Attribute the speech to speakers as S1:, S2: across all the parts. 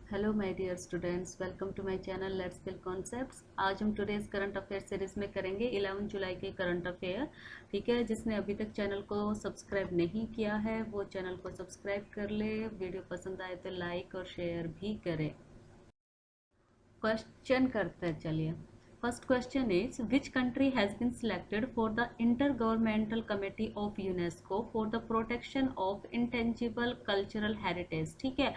S1: Hello my dear students, welcome to my channel let's build concepts. आज हम today's current affair series में करेंगे 11 जुलाई के करंट अफेयर। ठीक है, जिसने अभी तक चैनल को सब्सक्राइब नहीं किया है वो चैनल को सब्सक्राइब कर ले। वीडियो पसंद आए तो लाइक और शेयर भी करें। क्वेश्चन करते हैं, चलिए। First question is which country has been selected for the intergovernmental committee of UNESCO for the protection of intangible cultural heritage. ठीक है,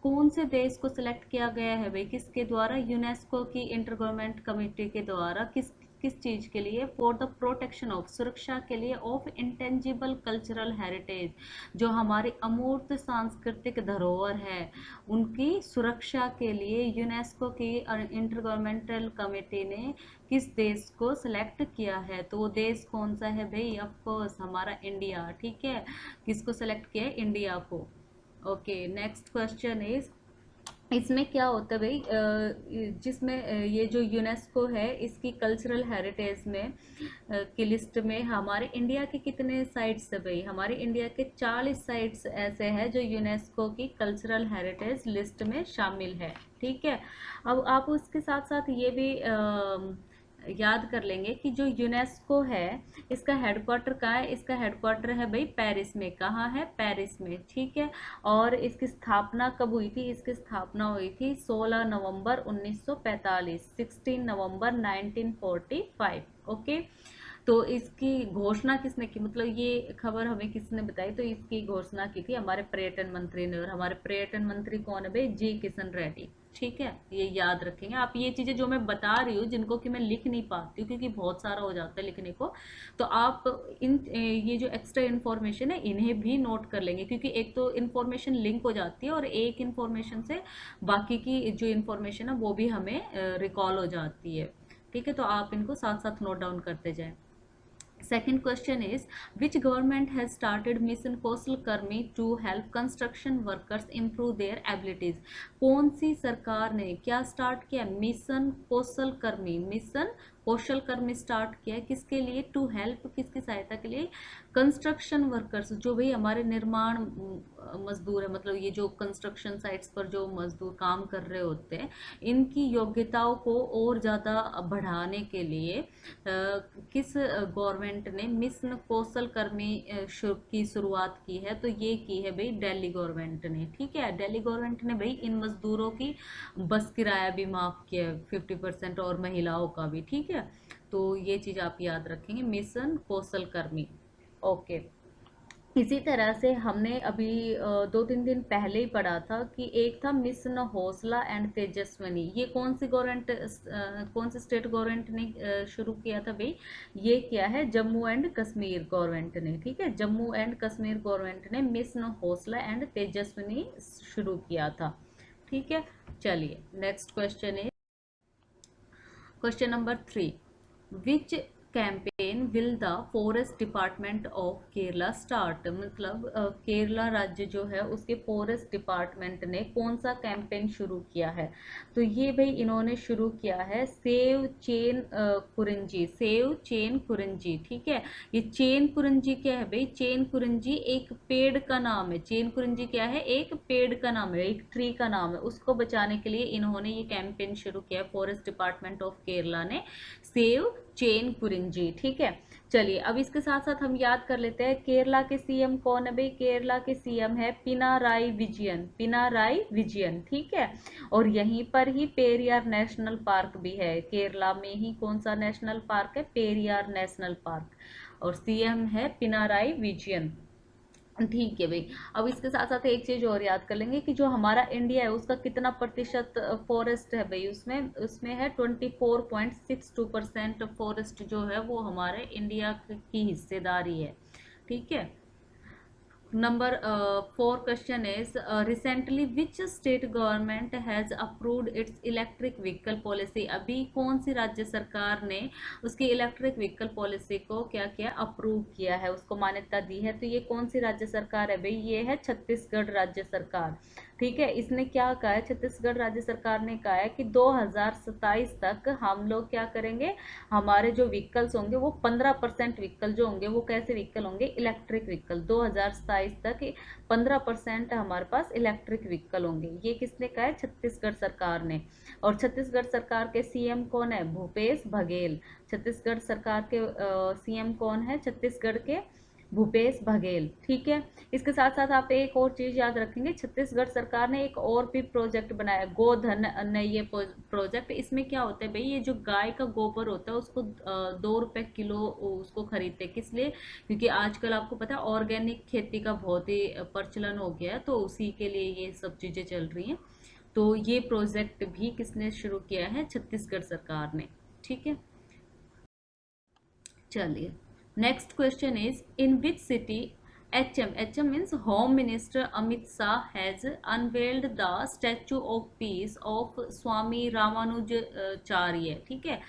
S1: कौन से देश को सिलेक्ट किया गया है भाई, किसके द्वारा? यूनेस्को की इंटर गवर्नमेंट कमेटी के द्वारा। किस चीज के लिए? फॉर द प्रोटेक्शन ऑफ, सुरक्षा के लिए, ऑफ इंटेंजिबल कल्चरल हेरिटेज, जो हमारी अमूर्त सांस्कृतिक धरोहर है उनकी सुरक्षा के लिए यूनेस्को की इंटर गवर्नमेंटल कमेटी ने किस देश को सिलेक्ट किया है। तो वो देश कौन सा है भाई? ऑफ कोर्स हमारा इंडिया। ठीक है, किसको सिलेक्ट किया है? इंडिया को। ओके, नेक्स्ट क्वेश्चन इज इसमें क्या होता है भाई, जिसमें ये जो यूनेस्को है इसकी कल्चरल हेरिटेज में की लिस्ट में हमारे इंडिया के कितने साइट्स है भाई? हमारे इंडिया के 40 साइट्स ऐसे हैं जो यूनेस्को की कल्चरल हेरिटेज लिस्ट में शामिल है। ठीक है, अब आप उसके साथ साथ ये भी याद कर लेंगे कि जो यूनेस्को है इसका हेडक्वार्टर कहाँ है? इसका हेडक्वार्टर है भाई पेरिस में। कहाँ है? पेरिस में। ठीक है, और इसकी स्थापना कब हुई थी? इसकी स्थापना हुई थी 16 नवंबर 1945, 16 नवंबर 1945। ओके, तो इसकी घोषणा किसने की, मतलब ये खबर हमें किसने बताई? तो इसकी घोषणा की थी हमारे पर्यटन मंत्री ने। और हमारे पर्यटन मंत्री कौन है भाई? जी किशन रेड्डी। ठीक है, ये याद रखेंगे आप। ये चीजें जो मैं बता रही हूँ जिनको कि मैं लिख नहीं पाती हूँ क्योंकि बहुत सारा हो जाता है लिखने को, तो आप इन ये जो एक्स्ट्रा इन्फॉर्मेशन है इन्हें भी नोट कर लेंगे, क्योंकि एक तो इन्फॉर्मेशन लिंक हो जाती है और एक इन्फॉर्मेशन से बाकी की जो इन्फॉर्मेशन है वो भी हमें रिकॉल हो जाती है। ठीक है, तो आप इनको साथ साथ नोट डाउन करते जाएं। Second question is which government has started mission कौशल कर्मी to help construction workers improve their abilities? कौन सी सरकार ने क्या स्टार्ट किया? मिशन कौशल कर्मी, मिशन कौशल कर्मी स्टार्ट किया किसके लिए? टू हेल्प, किसकी सहायता के लिए? कंस्ट्रक्शन वर्कर्स, जो भाई हमारे निर्माण मजदूर है, मतलब ये जो कंस्ट्रक्शन साइट्स पर जो मजदूर काम कर रहे होते हैं इनकी योग्यताओं को और ज़्यादा बढ़ाने के लिए किस गवर्नमेंट ने मिशन कौशल कर्मी की शुरुआत की है? तो ये की है भाई दिल्ली गवर्नमेंट ने। ठीक है, दिल्ली गवर्नमेंट ने भाई इन मजदूरों की बस किराया भी माफ किया है 50% और महिलाओं का भी। ठीक है, तो ये चीज आप याद रखेंगे, मिशन कौशल कर्मी। ओके, इसी तरह से हमने अभी 2-3 दिन पहले ही पढ़ा था कि एक था मिशन हौसला एंड तेजस्विनी। ये कौन सी गवर्नमेंट, कौन सी स्टेट गवर्नमेंट ने शुरू किया था भाई? ये किया है जम्मू एंड कश्मीर गवर्नमेंट ने। ठीक है, जम्मू एंड कश्मीर गवर्नमेंट ने मिशन हौसला एंड तेजस्विनी शुरू किया था। ठीक है, चलिए नेक्स्ट क्वेश्चन है question number 3। Which campaign will the forest department of Kerala start? मतलब केरला राज्य जो है उसके फॉरेस्ट डिपार्टमेंट ने कौन सा कैंपेन शुरू किया है? तो ये भाई इन्होंने शुरू किया है save chain Kurinji, save chain Kurinji. ठीक है, ये चेन कुरिंजी क्या है भाई? चेन कुरिंजी एक पेड़ का नाम है। चेन कुरिंजी क्या है? एक पेड़ का नाम है, एक ट्री का नाम है। उसको बचाने के लिए इन्होंने ये कैंपेन शुरू किया है, फॉरेस्ट डिपार्टमेंट ऑफ केरला ने, सेव चेन कुरिंजी। ठीक है, चलिए अब इसके साथ साथ हम याद कर लेते हैं केरला के सीएम कौन है भाई? केरला के सीएम है पिनाराई विजयन, पिनाराई विजयन। ठीक है, और यहीं पर ही पेरियार नेशनल पार्क भी है। केरला में ही कौन सा नेशनल पार्क है? पेरियार नेशनल पार्क, और सीएम है पिनाराई विजयन। ठीक है भाई, अब इसके साथ साथ एक चीज और याद कर लेंगे कि जो हमारा इंडिया है उसका कितना प्रतिशत फॉरेस्ट है भाई? उसमें उसमें है 24.62% फॉरेस्ट जो है वो हमारे इंडिया की हिस्सेदारी है। ठीक है, number 4 question is recently which state government has approved it's electric vehicle policy? अभी कौन सी राज्य सरकार ने उसकी इलेक्ट्रिक व्हीकल पॉलिसी को क्या किया? अप्रूव किया है, उसको मान्यता दी है। तो ये कौन सी राज्य सरकार है भाई? ये है छत्तीसगढ़ राज्य सरकार। ठीक है, इसने क्या कहा है, छत्तीसगढ़ राज्य सरकार ने कहा है कि 2027 तक हम लोग क्या करेंगे, हमारे जो व्हीकल्स होंगे वो 15% व्हीकल जो होंगे वो कैसे व्हीकल होंगे, इलेक्ट्रिक व्हीकल। 2027 तक 15% हमारे पास इलेक्ट्रिक व्हीकल होंगे। ये किसने कहा है, छत्तीसगढ़ सरकार ने। और छत्तीसगढ़ सरकार के सीएम कौन है, भूपेश बघेल। छत्तीसगढ़ सरकार के सीएम कौन है, छत्तीसगढ़ के भूपेश बघेल। ठीक है, इसके साथ साथ आप एक और चीज याद रखेंगे, छत्तीसगढ़ सरकार ने एक और भी प्रोजेक्ट बनाया, गोधन ने ये प्रोजेक्ट। इसमें क्या होता है भाई, ये जो गाय का गोबर होता है उसको 2 रुपए किलो उसको खरीदते, किस लिए, क्योंकि आजकल आपको पता है ऑर्गेनिक खेती का बहुत ही प्रचलन हो गया है, तो उसी के लिए ये सब चीजें चल रही हैं। तो ये प्रोजेक्ट भी किसने शुरू किया है, छत्तीसगढ़ सरकार ने। ठीक है, चलिए next question is, in which city HM means Home Minister Amit Shah has unveiled the statue of peace of स्वामी रामानुजाचार्य। ठीक है,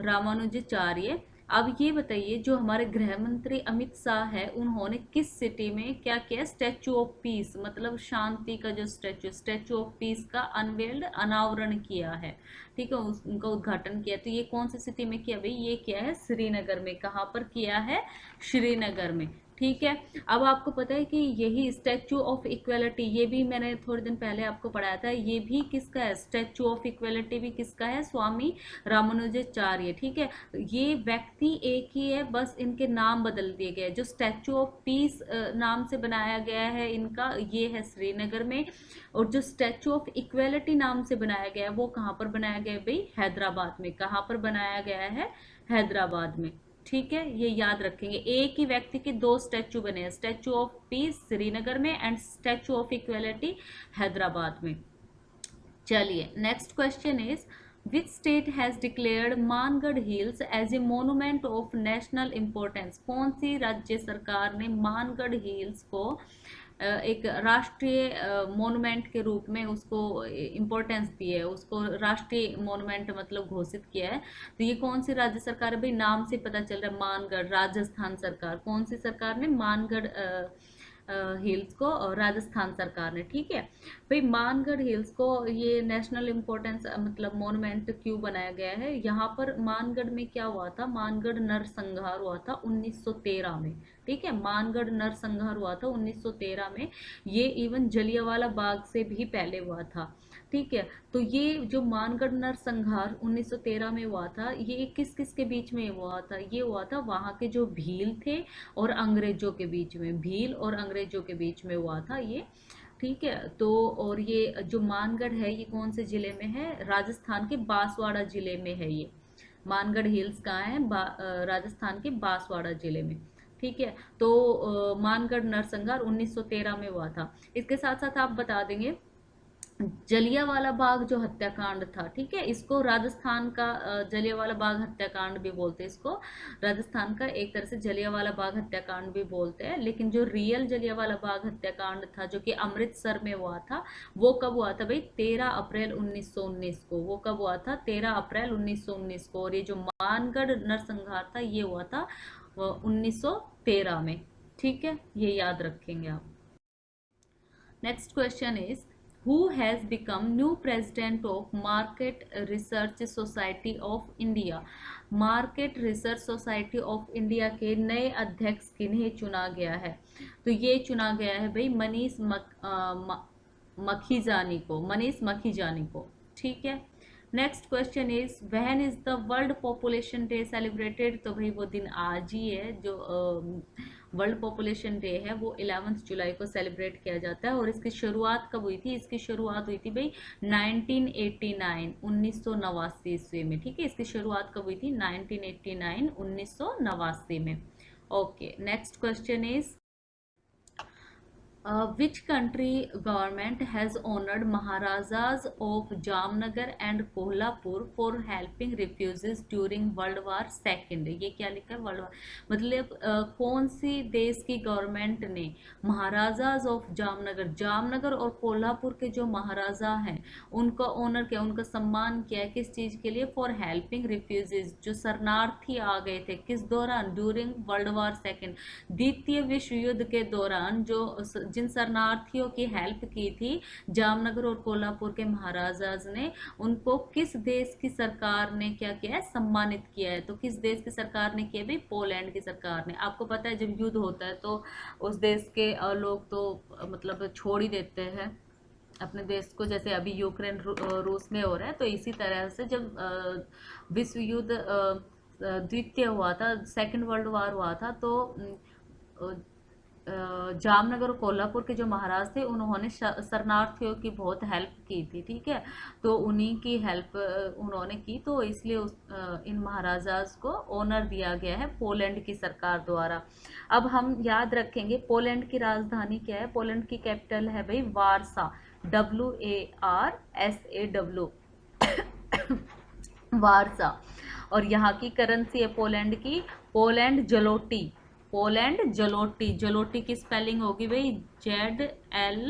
S1: रामानुजाचार्य। अब ये बताइए, जो हमारे गृह मंत्री अमित शाह है उन्होंने किस सिटी में क्या किया, स्टैचू ऑफ पीस मतलब शांति का जो स्टैचू ऑफ पीस का अनवेल्ड अनावरण किया है। ठीक है, उनका उद्घाटन किया। तो ये कौन सी सिटी में किया भाई, ये किया है श्रीनगर में। कहाँ पर किया है, श्रीनगर में। ठीक है, अब आपको पता है कि यही स्टैचू ऑफ इक्वेलिटी, ये भी मैंने थोड़े दिन पहले आपको पढ़ाया था, ये भी किसका है, स्टैचू ऑफ इक्वेलिटी भी किसका है, स्वामी रामानुजाचार्य। ठीक है, ये व्यक्ति एक ही है, बस इनके नाम बदल दिए गए। जो स्टैचू ऑफ पीस नाम से बनाया गया है इनका, ये है श्रीनगर में। और जो स्टैचू ऑफ इक्वेलिटी नाम से बनाया गया है वो कहाँ पर बनाया गया है भाई, हैदराबाद में। कहाँ पर बनाया गया है, हैदराबाद में। ठीक है, ये याद रखेंगे, एक ही व्यक्ति के 2 स्टैचू बने हैं, स्टैचू ऑफ पीस श्रीनगर में and statue of equality Hyderabad में। चलिए next question is, which state has declared Mangarh hills as a monument of national importance. कौन सी राज्य सरकार ने मानगढ़ हिल्स को एक राष्ट्रीय मोन्यूमेंट के रूप में उसको इम्पोर्टेंस दी है, उसको राष्ट्रीय मोन्यूमेंट मतलब घोषित किया है। तो ये कौन सी राज्य सरकार है भाई, नाम से पता चल रहा है, मानगढ़, राजस्थान सरकार। कौन सी सरकार ने, मानगढ़ हिल्स को, राजस्थान सरकार ने। ठीक है भाई, मानगढ़ हिल्स को ये नेशनल इम्पोर्टेंस मतलब मोन्यूमेंट क्यों बनाया गया है, यहाँ पर मानगढ़ में क्या हुआ था, मानगढ़ नरसंहार हुआ था 1913 में। ठीक है, मानगढ़ नरसंहार हुआ था 1913 में। ये इवन जलियांवाला बाग से भी पहले हुआ था। ठीक है, तो ये जो मानगढ़ नरसंहार 1913 में हुआ था, ये किस किस के बीच में हुआ था, ये हुआ था वहां के जो भील थे और अंग्रेजों के बीच में, भील और अंग्रेजों के बीच में हुआ था ये। ठीक है, तो और ये जो मानगढ़ है ये कौन से जिले में है, राजस्थान के बांसवाड़ा जिले में है ये। मानगढ़ हिल्स कहाँ है, राजस्थान के बांसवाड़ा जिले में। ठीक है, तो मानगढ़ नरसंहार 1913 में हुआ था। इसके साथ साथ आप बता देंगे, जलियांवाला बाग जो हत्याकांड था, ठीक है, इसको राजस्थान का जलियांवाला बाग हत्याकांड भी बोलते हैं इसको। राजस्थान का एक तरह से जलियांवाला बाग हत्याकांड भी बोलते हैं, लेकिन जो रियल जलियांवाला बाग हत्याकांड था जो कि अमृतसर में हुआ था, वो कब हुआ था भाई, 13 अप्रैल 1919 को। वो कब हुआ था, 13 अप्रैल 1919 को। और ये जो मानगढ़ नरसंहार था ये हुआ था 1913 में। ठीक है, ये याद रखेंगे आप। Next question is, who has become new president of Market Research Society of India। Market research society of India के नए अध्यक्ष किन्हें चुना गया है, तो ये चुना गया है भाई मनीष मखीजानी को, मनीष मखीजानी को। ठीक है, next question is, when is the world population day celebrated. तो भाई वो दिन आज ही है, जो वर्ल्ड पॉपुलेशन डे है वो 11 जुलाई को सेलिब्रेट किया जाता है। और इसकी शुरुआत कब हुई थी, इसकी शुरुआत हुई थी भाई 1989 1989 ईस्वी में। ठीक है, इसकी शुरुआत कब हुई थी, 1989 1989 में। Okay, next question is, which country government has honored Maharajas of Jamnagar and Kolhapur for helping refugees during World War II। ये क्या लिखा है, वर्ल्ड वार मतलब कौन सी देश की गवर्नमेंट ने महाराजाज ऑफ जामनगर, जामनगर और कोल्हापुर के जो महाराजा हैं उनका ऑनर किया, उनका सम्मान किया है, किस चीज के लिए, फॉर हेल्पिंग रिफ्यूजीज, जो शरणार्थी आ गए थे, किस दौरान, ड्यूरिंग वर्ल्ड वार II, द्वितीय विश्व युद्ध के दौरान, जो जिन शरणार्थियों की हेल्प की थी जामनगर और कोल्हापुर के महाराजाज ने, उनको किस देश की सरकार ने क्या किया है, सम्मानित किया है। तो किस देश की सरकार ने किया भाई, पोलैंड की सरकार ने। आपको पता है जब युद्ध होता है तो उस देश के लोग तो मतलब छोड़ ही देते हैं अपने देश को, जैसे अभी यूक्रेन रूस में हो रहा है। तो इसी तरह से जब विश्व युद्ध द्वितीय हुआ था, सेकंड वर्ल्ड वार हुआ था, तो जामनगर और कोल्हापुर के जो महाराज थे उन्होंने शरणार्थियों की बहुत हेल्प की थी, ठीक है। तो उन्हीं की हेल्प उन्होंने की, तो इसलिए इन महाराजाज को ऑनर दिया गया है पोलैंड की सरकार द्वारा। अब हम याद रखेंगे पोलैंड की राजधानी क्या है। पोलैंड की कैपिटल है भाई वारसा, WARSAW, वारसा। और यहाँ की करेंसी है पोलैंड की पोलैंड जलोटी। पोलैंड जलोटी, जलोटी की स्पेलिंग होगी भाई ZLOTY,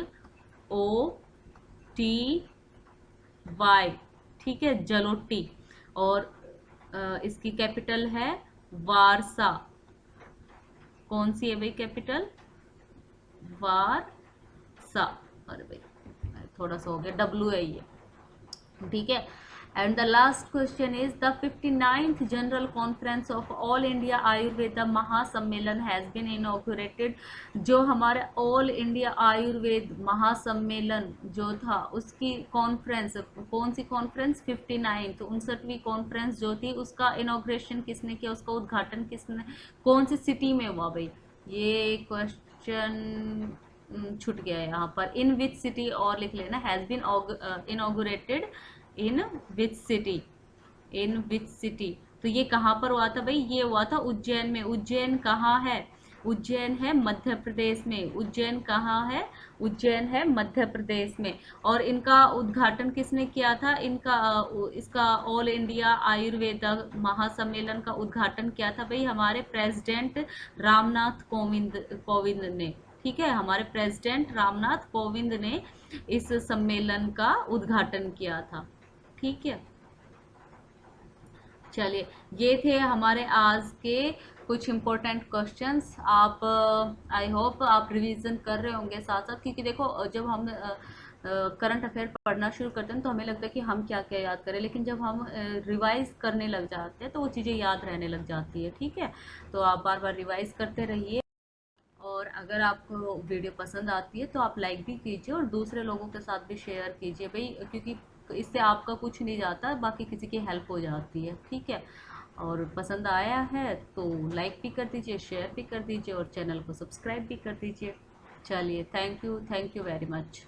S1: ठीक है, जलोटी। और इसकी कैपिटल है वारसा। कौन सी है भाई कैपिटल, वारसा। अरे भाई थोड़ा सा हो गया, W है ये, ठीक है। And the last question is the 59th general conference of all India Ayurveda महासम्मेलन हैज बीन इनॉग्रेटेड। जो हमारे ऑल इंडिया आयुर्वेद महासम्मेलन जो था उसकी कॉन्फ्रेंस, कौन सी कॉन्फ्रेंस, 59th 59वीं कॉन्फ्रेंस जो थी, उसका इनॉग्रेशन किसने किया, उसका उद्घाटन किसने, कौन सी सिटी में हुआ भाई। ये क्वेश्चन छूट गया है यहाँ पर। इन विच सिटी और लिख लेना, has been inaugurated in which city, in which city. तो ये कहाँ पर हुआ था भाई, ये हुआ था उज्जैन में। उज्जैन कहाँ है, उज्जैन है मध्य प्रदेश में। उज्जैन कहाँ है, उज्जैन है मध्य प्रदेश में। और इनका उद्घाटन किसने किया था, इनका इसका ऑल इंडिया आयुर्वेदा महासम्मेलन का उद्घाटन किया था भाई हमारे प्रेसिडेंट रामनाथ कोविंद ने, ठीक है। हमारे प्रेसिडेंट रामनाथ कोविंद ने इस सम्मेलन का उद्घाटन किया था, ठीक है। चलिए, ये थे हमारे आज के कुछ इम्पोर्टेंट क्वेश्चंस। आप आई होप आप रिवीजन कर रहे होंगे साथ साथ, क्योंकि देखो जब हम करंट अफेयर पढ़ना शुरू करते हैं तो हमें लगता है कि हम क्या क्या याद करें, लेकिन जब हम रिवाइज करने लग जाते हैं तो वो चीज़ें याद रहने लग जाती है, ठीक है। तो आप बार बार रिवाइज करते रहिए। और अगर आपको वीडियो पसंद आती है तो आप लाइक भी कीजिए और दूसरे लोगों के साथ भी शेयर कीजिए भाई, क्योंकि इससे आपका कुछ नहीं जाता, बाकी किसी की हेल्प हो जाती है, ठीक है। और पसंद आया है तो लाइक भी कर दीजिए, शेयर भी कर दीजिए और चैनल को सब्सक्राइब भी कर दीजिए। चलिए, थैंक यू वेरी मच।